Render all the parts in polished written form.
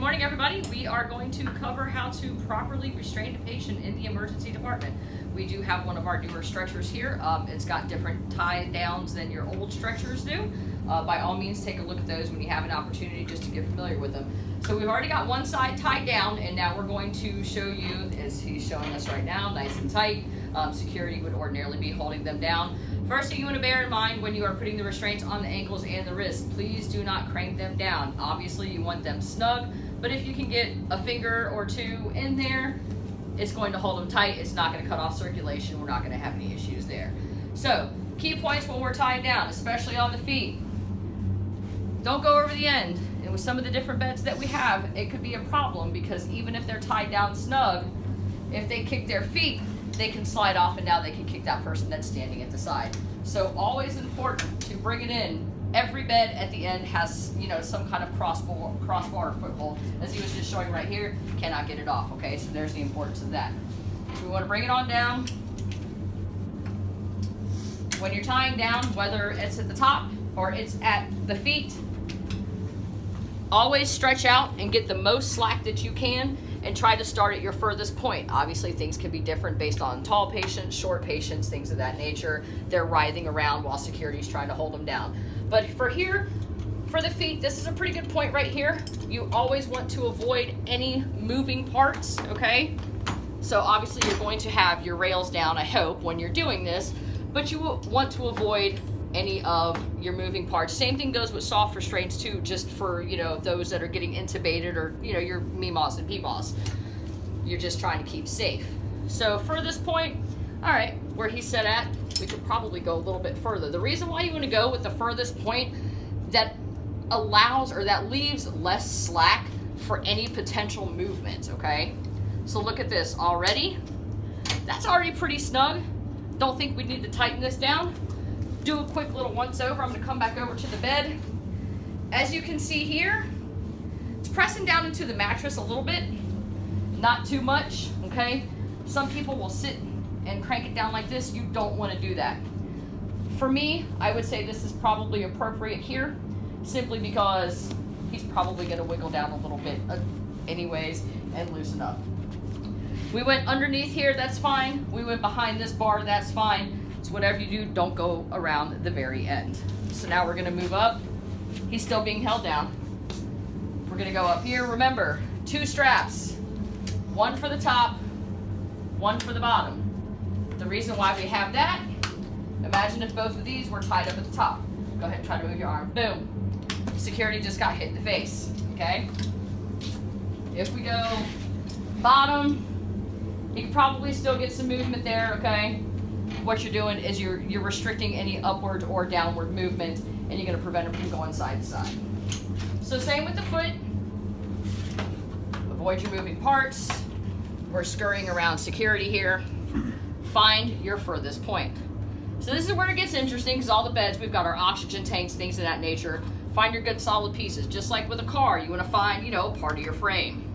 morning, everybody. We are going to cover how to properly restrain a patient in the emergency department. We do have one of our newer stretchers here. It's got different tie downs than your old stretchers do. By all means, take a look at those when you have an opportunity just to get familiar with them. So we've already got one side tied down, and now we're going to show you, as he's showing us right now, nice and tight. Security would ordinarily be holding them down. First thing you want to bear in mind when you are putting the restraints on the ankles and the wrists, please do not crank them down. Obviously you want them snug, but if you can get a finger or two in there, it's going to hold them tight. It's not going to cut off circulation. We're not going to have any issues there. So key points when we're tied down, especially on the feet. Don't go over the end. And with some of the different beds that we have, it could be a problem because even if they're tied down snug, if they kick their feet, they can slide off and now they can kick that person that's standing at the side. So always important to bring it in. Every bed at the end has, some kind of crossbar or foothold. As he was just showing right here, cannot get it off, okay? So there's the importance of that. So we want to bring it on down. When you're tying down, whether it's at the top or it's at the feet, always stretch out and get the most slack that you can and try to start at your furthest point. Obviously, things can be different based on tall patients, short patients, things of that nature. They're writhing around while security is trying to hold them down. But for here, for the feet, this is a pretty good point right here. You always want to avoid any moving parts, okay? So obviously you're going to have your rails down, I hope, when you're doing this, but you will want to avoid any of your moving parts. Same thing goes with soft restraints too, just for, those that are getting intubated or, your MEMAs and PMAs. You're just trying to keep safe. So for this point, all right, where he's set at, we could probably go a little bit further. The reason why you want to go with the furthest point that allows or that leaves less slack for any potential movement, okay? So look at this already. That's already pretty snug. Don't think we need to tighten this down. Do a quick little once over. I'm going to come back over to the bed. As you can see here, it's pressing down into the mattress a little bit, not too much, okay? Some people will sit and crank it down like this. You don't want to do that. For me, I would say this is probably appropriate here, simply because he's probably going to wiggle down a little bit anyways and loosen up. We went underneath here, that's fine. We went behind this bar, that's fine. So whatever you do, don't go around the very end. So now we're gonna move up. He's still being held down. We're gonna go up here. Remember, 2 straps, one for the top, one for the bottom. The reason why we have that, imagine if both of these were tied up at the top. Go ahead and try to move your arm. Boom. Security just got hit in the face, okay? If we go bottom, you can probably still get some movement there, okay? What you're doing is you're restricting any upward or downward movement, and you're going to prevent it from going side to side. So same with the foot. Avoid your moving parts. We're scurrying around security here. Find your furthest point. So this is where it gets interesting because all the beds, we've got our oxygen tanks, things of that nature. Find your good solid pieces. Just like with a car, you want to find, part of your frame.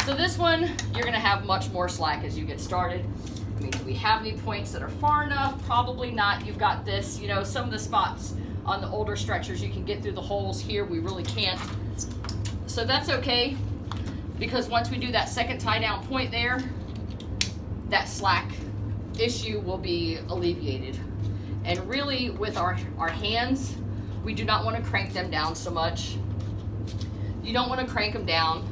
So this one, you're going to have much more slack as you get started. I mean, do we have any points that are far enough? Probably not. You've got this, some of the spots on the older stretchers, you can get through the holes. Here, we really can't. So that's okay, because once we do that second tie down point there, that slack issue will be alleviated. And really, with our hands, we do not want to crank them down so much. You don't want to crank them down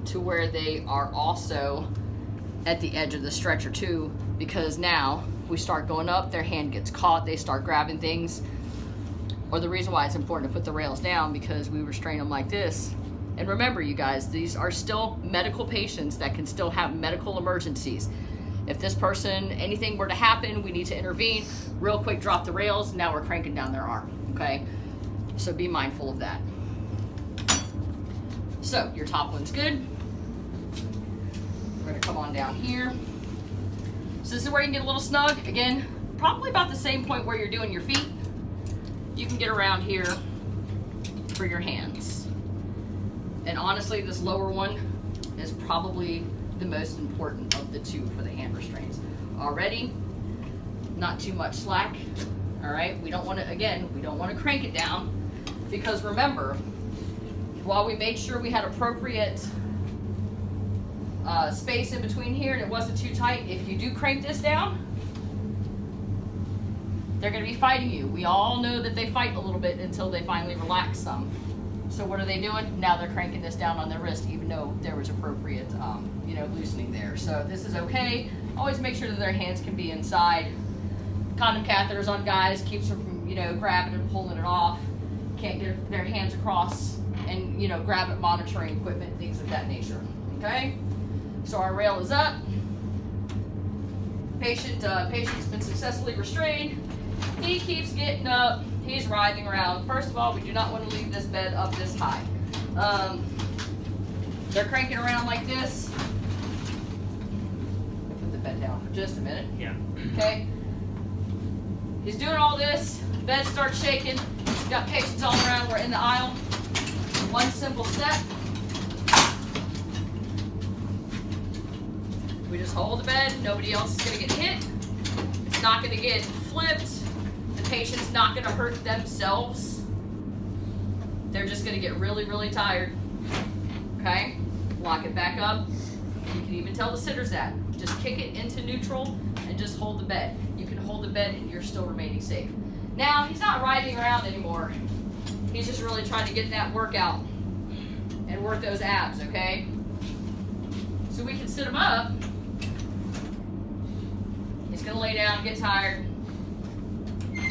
to where they are also at the edge of the stretcher too, because now if we start going up, their hand gets caught, they start grabbing things. Or the reason why it's important to put the rails down, because we restrain them like this. And remember, you guys, these are still medical patients that can still have medical emergencies. If this person, anything were to happen, we need to intervene, real quick drop the rails, now we're cranking down their arm, okay? So be mindful of that. So your top one's good. We're gonna come on down here. So this is where you can get a little snug. Again, probably about the same point where you're doing your feet. You can get around here for your hands. And honestly, this lower one is probably the most important of the two for the hand restraints. Already, not too much slack. All right, we don't want to, again, we don't want to crank it down, because remember, While we made sure we had appropriate space in between here and it wasn't too tight, if you do crank this down, they're going to be fighting you. We all know that they fight a little bit until they finally relax some. So what are they doing? Now they're cranking this down on their wrist, even though there was appropriate, loosening there. So this is okay. Always make sure that their hands can be inside. Condom catheters on guys keeps them from, grabbing and pulling it off. Can't get their hands across and, grab it, monitoring equipment, things of that nature. Okay? So our rail is up. Patient's been successfully restrained. He keeps getting up. He's writhing around. First of all, we do not want to leave this bed up this high. They're cranking around like this. Put the bed down for just a minute. Yeah. Okay. He's doing all this. The bed starts shaking. We've got patients all around. We're in the aisle. One simple step. We just hold the bed. Nobody else is going to get hit. It's not going to get flipped. The patient's not going to hurt themselves. They're just going to get really, really tired. Okay? Lock it back up. You can even tell the sitters that. Just kick it into neutral and just hold the bed. You can hold the bed and you're still remaining safe. Now, he's not writhing around anymore. He's just really trying to get that workout and work those abs, okay? So we can sit him up. He's going to lay down and get tired. We're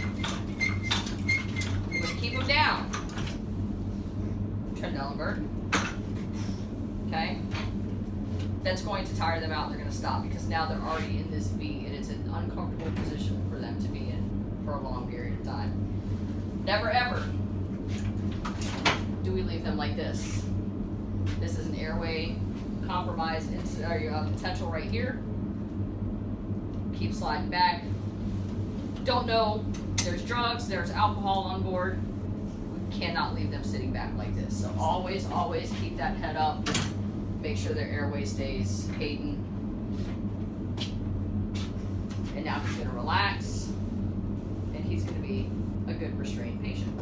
going to keep him down. Trendelenburg. Okay? That's going to tire them out. They're going to stop because now they're already in this V and it's an uncomfortable position for them to be in for a long period of time. Never ever do we leave them like this. This is an airway compromise potential right here. Keep sliding back. Don't know, there's drugs, there's alcohol on board. We cannot leave them sitting back like this. So always, always keep that head up. Make sure their airway stays patent. And now he's going to relax, and he's going to be a good restrained patient.